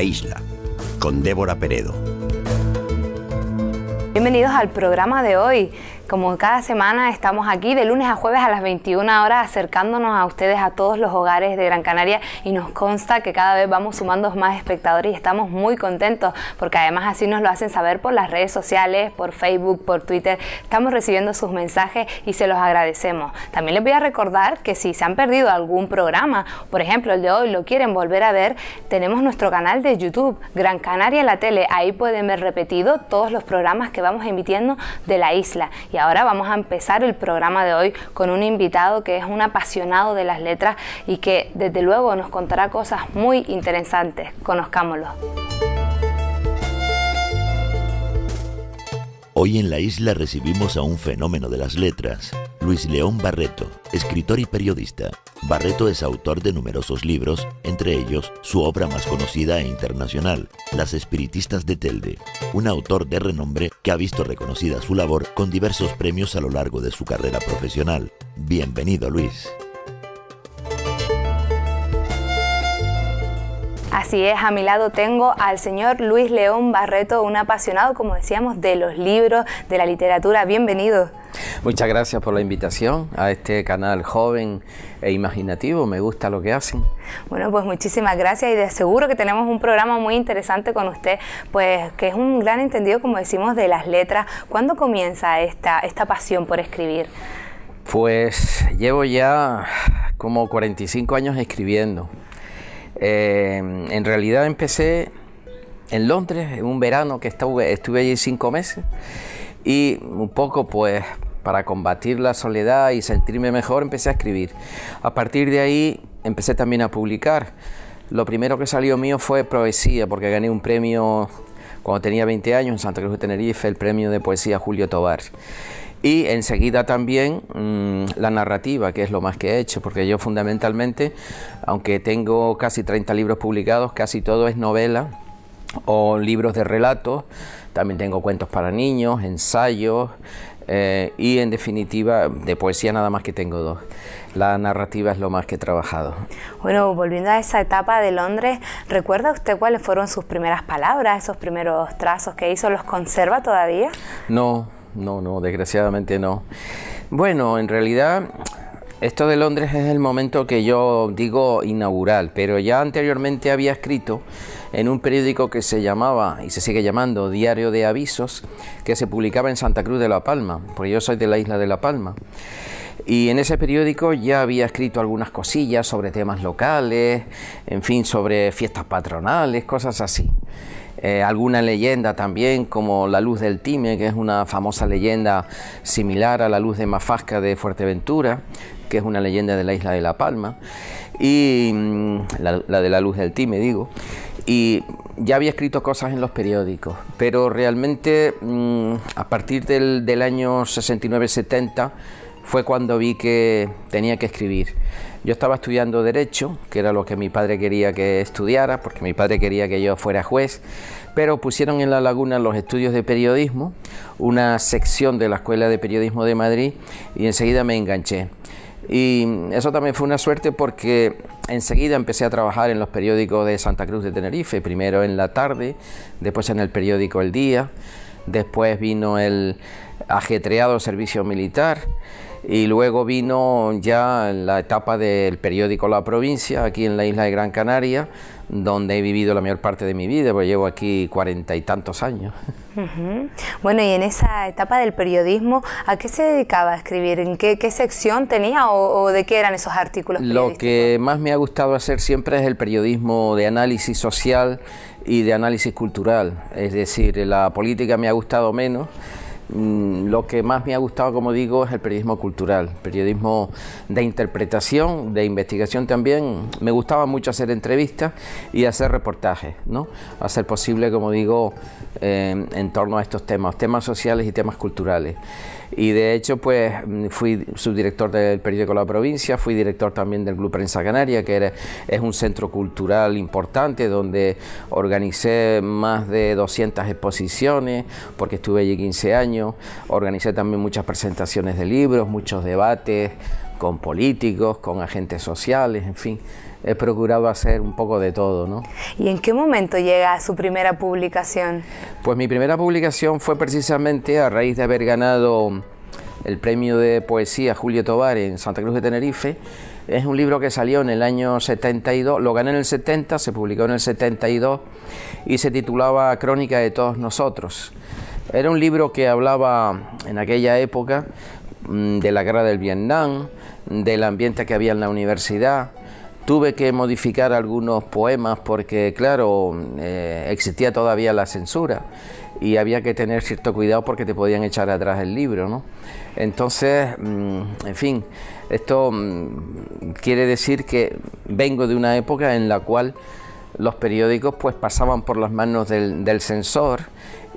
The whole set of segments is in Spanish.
la isla, con Débora Peredo. Bienvenidos al programa de hoy. Como cada semana estamos aquí de lunes a jueves a las 21 horas acercándonos a ustedes, a todos los hogares de Gran Canaria, y nos consta que cada vez vamos sumando más espectadores y estamos muy contentos porque además así nos lo hacen saber por las redes sociales, por Facebook, por Twitter. Estamos recibiendo sus mensajes y se los agradecemos. También les voy a recordar que si se han perdido algún programa, por ejemplo el de hoy, lo quieren volver a ver, tenemos nuestro canal de YouTube, Gran Canaria en la Tele. Ahí pueden ver repetido todos los programas que vamos emitiendo de la isla. Y ahora vamos a empezar el programa de hoy con un invitado que es un apasionado de las letras y que desde luego nos contará cosas muy interesantes. Conozcámoslo. Hoy en la isla recibimos a un fenómeno de las letras, Luis León Barreto, escritor y periodista. Barreto es autor de numerosos libros, entre ellos su obra más conocida e internacional, Las Espiritistas de Telde, un autor de renombre que ha visto reconocida su labor con diversos premios a lo largo de su carrera profesional. Bienvenido, Luis. Así es, a mi lado tengo al señor Luis León Barreto, un apasionado, como decíamos, de los libros, de la literatura. Bienvenido. Muchas gracias por la invitación a este canal joven e imaginativo. Me gusta lo que hacen. Bueno, pues muchísimas gracias y de seguro que tenemos un programa muy interesante con usted, pues que es un gran entendido, como decimos, de las letras. ¿Cuándo comienza esta pasión por escribir? Pues llevo ya como 45 años escribiendo. En realidad empecé en Londres en un verano que estuve allí 5 meses y un poco pues para combatir la soledad y sentirme mejor empecé a escribir. A partir de ahí empecé también a publicar. Lo primero que salió mío fue poesía, porque gané un premio cuando tenía 20 años en Santa Cruz de Tenerife, el premio de poesía Julio Tobar. Y enseguida también la narrativa, que es lo más que he hecho, porque yo fundamentalmente, aunque tengo casi 30 libros publicados, casi todo es novela o libros de relatos. También tengo cuentos para niños, ensayos y en definitiva de poesía nada más que tengo 2. La narrativa es lo más que he trabajado. Bueno, volviendo a esa etapa de Londres, ¿recuerda usted cuáles fueron sus primeras palabras, esos primeros trazos que hizo? ¿Los conserva todavía? No, desgraciadamente no. Bueno, en realidad esto de Londres es el momento que yo digo inaugural, pero ya anteriormente había escrito en un periódico que se llamaba y se sigue llamando Diario de Avisos, que se publicaba en Santa Cruz de la Palma, porque yo soy de la isla de La Palma. Y en ese periódico ya había escrito algunas cosillas sobre temas locales, en fin, sobre fiestas patronales, cosas así. Alguna leyenda también, como la Luz del Time, que es una famosa leyenda similar a la Luz de Mafasca de Fuerteventura, que es una leyenda de la isla de La Palma, y la de la Luz del Time, digo. Y ya había escrito cosas en los periódicos, pero realmente a partir del año 69-70 fue cuando vi que tenía que escribir. Yo estaba estudiando Derecho, que era lo que mi padre quería que estudiara, porque mi padre quería que yo fuera juez, pero pusieron en La Laguna los estudios de periodismo, una sección de la Escuela de Periodismo de Madrid, y enseguida me enganché. Y eso también fue una suerte porque enseguida empecé a trabajar en los periódicos de Santa Cruz de Tenerife, primero en La Tarde, después en el periódico El Día, después vino el ajetreado servicio militar, y luego vino ya la etapa del periódico La Provincia, aquí en la isla de Gran Canaria, donde he vivido la mayor parte de mi vida, porque llevo aquí 40 y tantos años. Bueno, y en esa etapa del periodismo, ¿a qué se dedicaba a escribir? ¿En qué sección tenía o de qué eran esos artículos periodísticos? Lo que más me ha gustado hacer siempre es el periodismo de análisis social y de análisis cultural, es decir, la política me ha gustado menos. Lo que más me ha gustado, como digo, es el periodismo cultural, periodismo de interpretación, de investigación también. Me gustaba mucho hacer entrevistas y hacer reportajes, ¿no? Hacer posible, como digo, en torno a estos temas sociales y temas culturales. Y de hecho, pues fui subdirector del periódico La Provincia, fui director también del Club Prensa Canaria, que es un centro cultural importante donde organicé más de 200 exposiciones, porque estuve allí 15 años, organicé también muchas presentaciones de libros, muchos debates, con políticos, con agentes sociales, en fin. He procurado hacer un poco de todo, ¿no? ¿Y en qué momento llega su primera publicación? Pues mi primera publicación fue precisamente a raíz de haber ganado el premio de poesía Julio Tobar en Santa Cruz de Tenerife. Es un libro que salió en el año 72, lo gané en el 70, se publicó en el 72 y se titulaba Crónica de todos nosotros. Era un libro que hablaba en aquella época de la guerra del Vietnam, del ambiente que había en la universidad. Tuve que modificar algunos poemas porque, claro, existía todavía la censura y había que tener cierto cuidado porque te podían echar atrás el libro, ¿no? Entonces, en fin, esto quiere decir que vengo de una época en la cual los periódicos pues pasaban por las manos del censor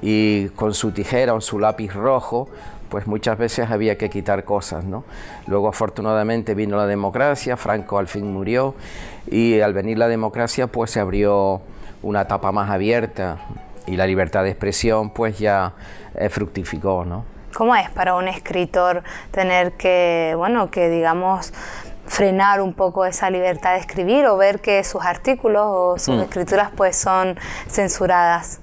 y con su tijera o su lápiz rojo pues muchas veces había que quitar cosas, ¿no? Luego afortunadamente vino la democracia, Franco al fin murió y al venir la democracia pues se abrió una etapa más abierta y la libertad de expresión pues ya fructificó, ¿no? ¿Cómo es para un escritor tener que, bueno, que digamos frenar un poco esa libertad de escribir o ver que sus artículos o sus escrituras pues son censuradas?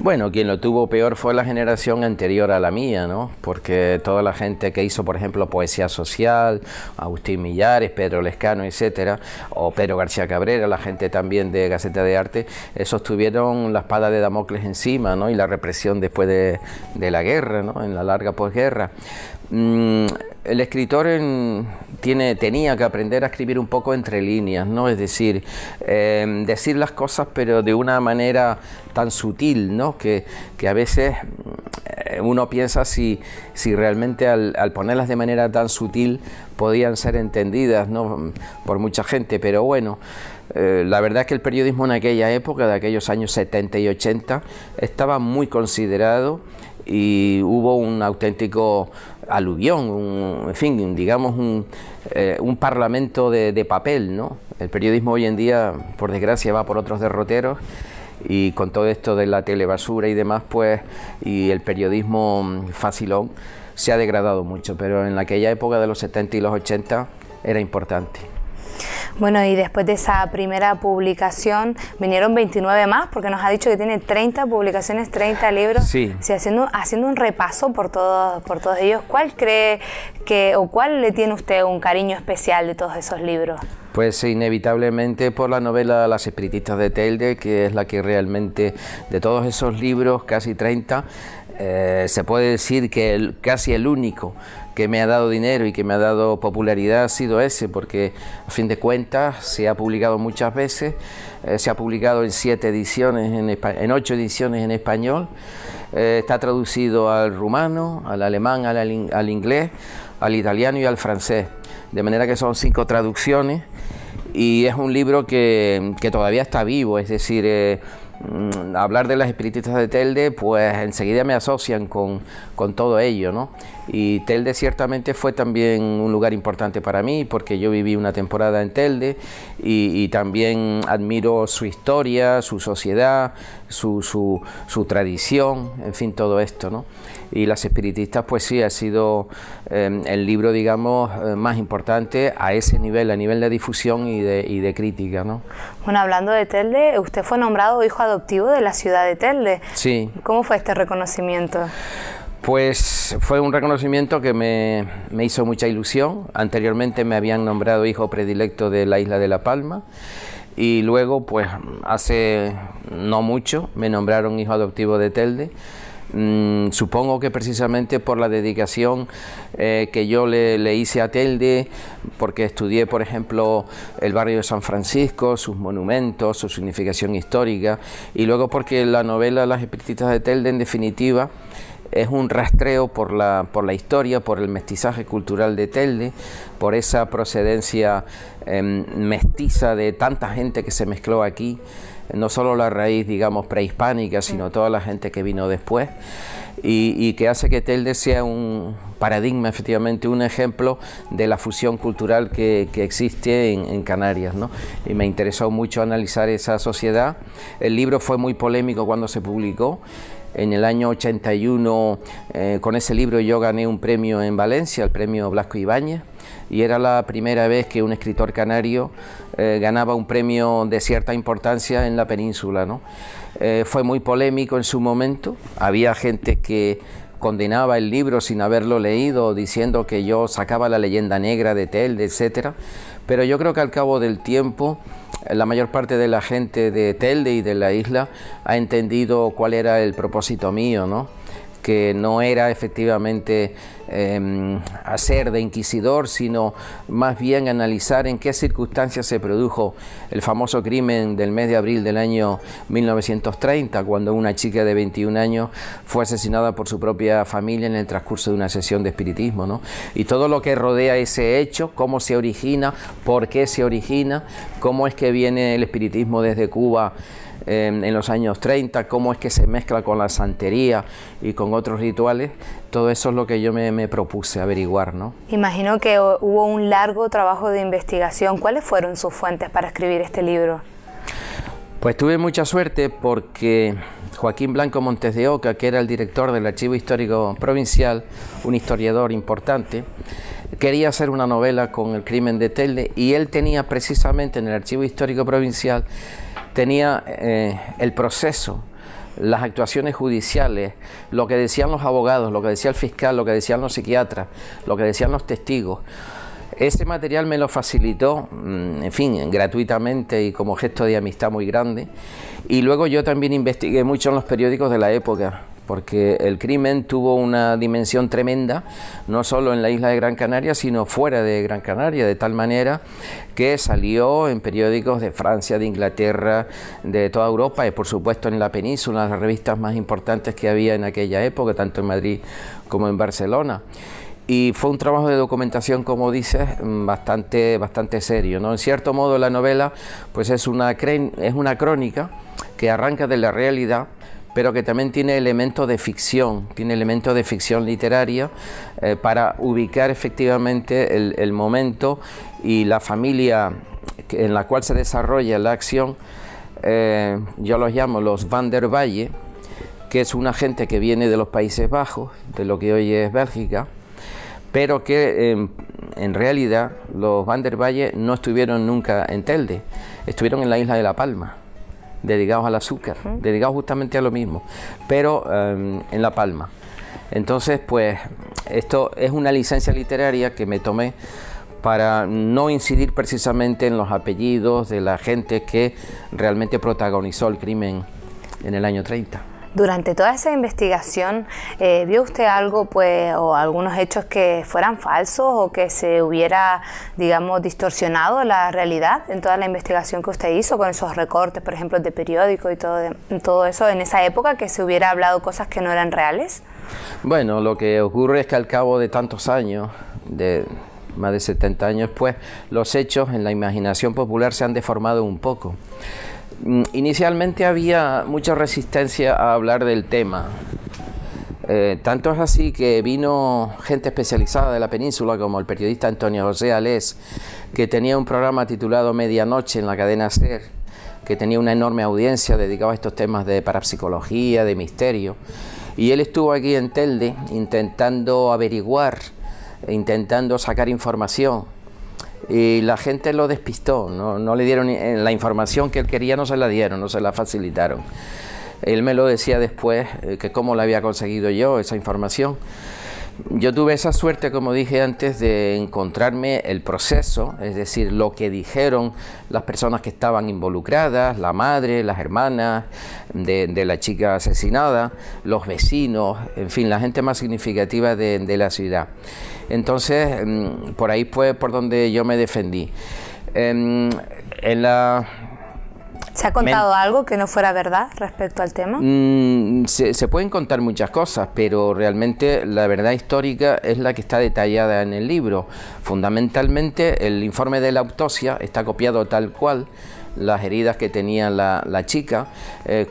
Bueno, quien lo tuvo peor fue la generación anterior a la mía, ¿no? Porque toda la gente que hizo, por ejemplo, poesía social, Agustín Millares, Pedro Lescano, etcétera, o Pedro García Cabrera, la gente también de Gaceta de Arte, esos tuvieron la espada de Damocles encima, ¿no? Y la represión después de la guerra, ¿no? En la larga posguerra. El escritor tenía que aprender a escribir un poco entre líneas, ¿no? Es decir, decir las cosas pero de una manera tan sutil, ¿no? Que a veces uno piensa si realmente al ponerlas de manera tan sutil podían ser entendidas, ¿no? Por mucha gente, pero bueno, la verdad es que el periodismo en aquella época, de aquellos años 70 y 80, estaba muy considerado y hubo un auténtico aluvión, en fin, digamos un parlamento de papel, ¿no? El periodismo hoy en día, por desgracia, va por otros derroteros y con todo esto de la telebasura y demás, pues, y el periodismo facilón, se ha degradado mucho, pero en aquella época de los 70 y los 80 era importante. Bueno, y después de esa primera publicación vinieron 29 más, porque nos ha dicho que tiene 30 publicaciones, 30 libros. Sí. Sí, haciendo un repaso por todos ellos, ¿cuál cree que, o cuál le tiene usted un cariño especial de todos esos libros? Pues inevitablemente por la novela Las espiritistas de Telde, que es la que realmente, de todos esos libros, casi 30, se puede decir que casi el único que me ha dado dinero y que me ha dado popularidad ha sido ese, porque a fin de cuentas se ha publicado muchas veces, se ha publicado en 7 ediciones, en 8 ediciones en español, está traducido al rumano, al alemán, al inglés, al italiano y al francés, de manera que son 5 traducciones y es un libro que todavía está vivo, es decir, hablar de las espiritistas de Telde, pues enseguida me asocian con todo ello, ¿no? Y Telde ciertamente fue también un lugar importante para mí, porque yo viví una temporada en Telde y también admiro su historia, su sociedad, su tradición, en fin, todo esto, ¿no? Y Las espiritistas, pues sí, ha sido el libro, digamos, más importante a ese nivel, a nivel de difusión y de crítica, ¿no? Bueno, hablando de Telde, usted fue nombrado hijo adoptivo de la ciudad de Telde. Sí. ¿Cómo fue este reconocimiento? Pues fue un reconocimiento que me hizo mucha ilusión. Anteriormente me habían nombrado hijo predilecto de la isla de La Palma y luego, pues hace no mucho, me nombraron hijo adoptivo de Telde. Supongo que precisamente por la dedicación que yo le hice a Telde, porque estudié, por ejemplo, el barrio de San Francisco, sus monumentos, su significación histórica, y luego porque la novela Las espiritistas de Telde, en definitiva, es un rastreo por la historia, por el mestizaje cultural de Telde, por esa procedencia mestiza de tanta gente que se mezcló aquí, no solo la raíz, digamos, prehispánica, sino toda la gente que vino después, y que hace que Telde sea un paradigma, efectivamente, un ejemplo de la fusión cultural que existe en Canarias, ¿no? Y me interesó mucho analizar esa sociedad. El libro fue muy polémico cuando se publicó. En el año 81, con ese libro yo gané un premio en Valencia, el premio Blasco Ibáñez, y era la primera vez que un escritor canario ganaba un premio de cierta importancia en la península, ¿no? Fue muy polémico en su momento, había gente que condenaba el libro sin haberlo leído, diciendo que yo sacaba la leyenda negra de Telde, etcétera, pero yo creo que al cabo del tiempo la mayor parte de la gente de Telde y de la isla ha entendido cuál era el propósito mío, ¿no? Que no era efectivamente hacer de inquisidor, sino más bien analizar en qué circunstancias se produjo el famoso crimen del mes de abril del año 1930, cuando una chica de 21 años fue asesinada por su propia familia en el transcurso de una sesión de espiritismo, ¿no? Y todo lo que rodea ese hecho, cómo se origina, por qué se origina, cómo es que viene el espiritismo desde Cuba en los años 30, cómo es que se mezcla con la santería y con otros rituales, todo eso es lo que yo me propuse averiguar, ¿no? Imagino que hubo un largo trabajo de investigación. ¿Cuáles fueron sus fuentes para escribir este libro? Pues tuve mucha suerte porque Joaquín Blanco Montes de Oca, que era el director del Archivo Histórico Provincial, un historiador importante, quería hacer una novela con el crimen de Telde, y él tenía precisamente en el Archivo Histórico Provincial tenía el proceso, las actuaciones judiciales, lo que decían los abogados, lo que decía el fiscal, lo que decían los psiquiatras, lo que decían los testigos. Ese material me lo facilitó, en fin, gratuitamente y como gesto de amistad muy grande. Y luego yo también investigué mucho en los periódicos de la época, porque el crimen tuvo una dimensión tremenda, no solo en la isla de Gran Canaria, sino fuera de Gran Canaria, de tal manera que salió en periódicos de Francia, de Inglaterra, de toda Europa y por supuesto en la península, las revistas más importantes que había en aquella época, tanto en Madrid como en Barcelona. Y fue un trabajo de documentación, como dices, bastante serio, ¿no? En cierto modo la novela pues es una crónica que arranca de la realidad, pero que también tiene elementos de ficción, literaria, para ubicar efectivamente el momento y la familia en la cual se desarrolla la acción. Yo los llamo los Van der Walle, que es una gente que viene de los Países Bajos, de lo que hoy es Bélgica, pero que en realidad los Van der Walle no estuvieron nunca en Telde, estuvieron en la isla de La Palma, dedicados al azúcar, dedicados justamente a lo mismo, pero en La Palma. Entonces, pues, esto es una licencia literaria que me tomé para no incidir precisamente en los apellidos de la gente que realmente protagonizó el crimen en el año 30. Durante toda esa investigación, ¿vio usted algo, pues, o algunos hechos que fueran falsos o que se hubiera, digamos, distorsionado la realidad en toda la investigación que usted hizo con esos recortes, por ejemplo, de periódico y todo eso en esa época, que se hubiera hablado cosas que no eran reales? Bueno, lo que ocurre es que al cabo de tantos años, de más de 70 años, pues, los hechos en la imaginación popular se han deformado un poco. Inicialmente había mucha resistencia a hablar del tema. Tanto es así que vino gente especializada de la península, como el periodista Antonio José Alés, que tenía un programa titulado Medianoche en la cadena SER, que tenía una enorme audiencia dedicada a estos temas de parapsicología, de misterio. Y él estuvo aquí en Telde intentando averiguar, intentando sacar información. Y la gente lo despistó, no le dieron la información que él quería, no se la dieron, no se la facilitaron. Él me lo decía después, que cómo la había conseguido yo, esa información. Yo tuve esa suerte, como dije antes, de encontrarme el proceso, es decir, lo que dijeron las personas que estaban involucradas, la madre, las hermanas de la chica asesinada, los vecinos, en fin, la gente más significativa de la ciudad. Entonces, por ahí fue por donde yo me defendí. ¿Se ha contado algo que no fuera verdad respecto al tema? Se pueden contar muchas cosas, pero realmente la verdad histórica es la que está detallada en el libro. Fundamentalmente, el informe de la autopsia está copiado tal cual, las heridas que tenía la chica,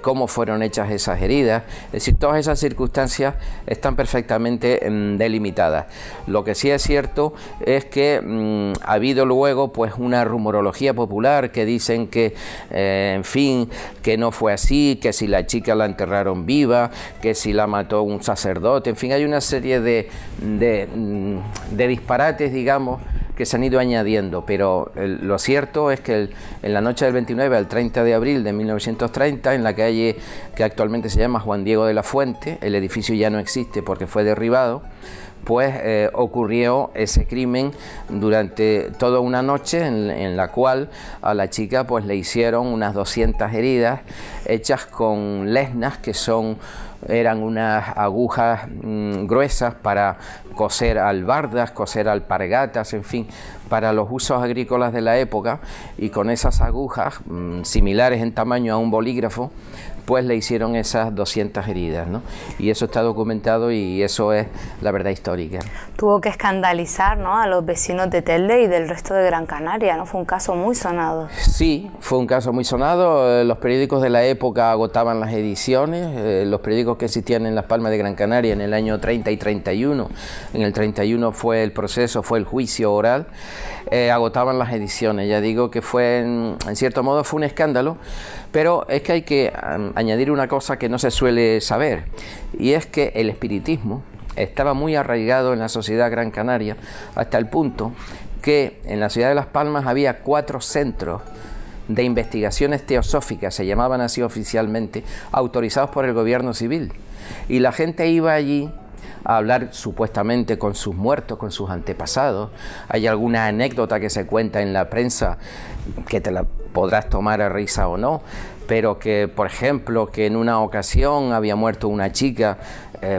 cómo fueron hechas esas heridas, es decir, todas esas circunstancias están perfectamente delimitadas. Lo que sí es cierto es que ha habido luego pues una rumorología popular que dicen que, en fin, que no fue así, que si la chica la enterraron viva, que si la mató un sacerdote, en fin, hay una serie de disparates, digamos, que se han ido añadiendo, pero lo cierto es que en la noche del 29 al 30 de abril de 1930, en la calle que actualmente se llama Juan Diego de la Fuente, el edificio ya no existe porque fue derribado, pues ocurrió ese crimen durante toda una noche en la cual a la chica pues le hicieron unas 200 heridas hechas con lesnas, que eran unas agujas gruesas para coser albardas, coser alpargatas, en fin, para los usos agrícolas de la época, y con esas agujas similares en tamaño a un bolígrafo, pues le hicieron esas 200 heridas, ¿no? Y eso está documentado y eso es la verdad histórica. Tuvo que escandalizar, ¿no?, a los vecinos de Telde y del resto de Gran Canaria, ¿no? Fue un caso muy sonado. Sí, fue un caso muy sonado. Los periódicos de la época agotaban las ediciones, los periódicos que existían en Las Palmas de Gran Canaria en el año 30 y 31, en el 31 fue el proceso, fue el juicio oral, agotaban las ediciones. Ya digo que fue, en cierto modo, fue un escándalo, pero es que hay que añadir una cosa que no se suele saber, y es que el espiritismo estaba muy arraigado en la sociedad gran canaria, hasta el punto que en la ciudad de Las Palmas había 4 centros de investigaciones teosóficas, se llamaban así oficialmente, autorizados por el gobierno civil, y la gente iba allí a hablar supuestamente con sus muertos, con sus antepasados. Hay alguna anécdota que se cuenta en la prensa que te la podrás tomar a risa o no, pero que, por ejemplo, que en una ocasión había muerto una chica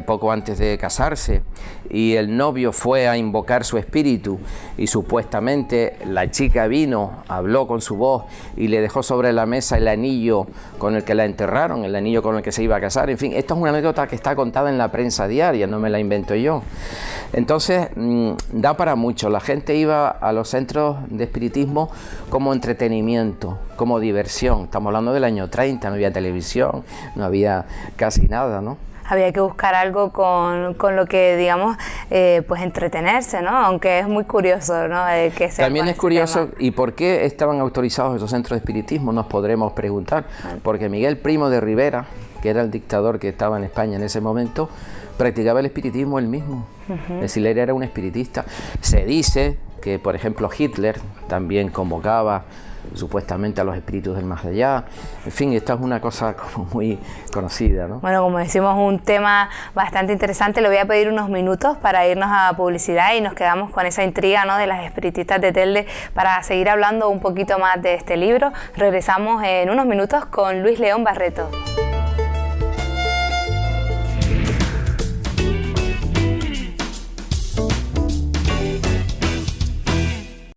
poco antes de casarse y el novio fue a invocar su espíritu y supuestamente la chica vino, habló con su voz y le dejó sobre la mesa el anillo con el que la enterraron, el anillo con el que se iba a casar. En fin, esto es una anécdota que está contada en la prensa diaria, no me la invento yo. Entonces, da para mucho. La gente iba a los centros de espiritismo como entretenimiento, como diversión. Estamos hablando del año 30, no había televisión, no había casi nada, ¿no? Había que buscar algo con lo que, digamos, pues entretenerse, ¿no? Aunque es muy curioso, ¿no? Que sea también es curioso, ¿y por qué estaban autorizados esos centros de espiritismo? Nos podremos preguntar. Porque Miguel Primo de Rivera, que era el dictador que estaba en España en ese momento, practicaba el espiritismo él mismo. Es decir, él era un espiritista. Se dice que, por ejemplo, Hitler también convocaba supuestamente a los espíritus del más allá. En fin, esta es una cosa como muy conocida, ¿no? Bueno, como decimos, un tema bastante interesante. Le voy a pedir unos minutos para irnos a publicidad y nos quedamos con esa intriga, ¿no?, de las espiritistas de Telde para seguir hablando un poquito más de este libro. Regresamos en unos minutos con Luis León Barreto.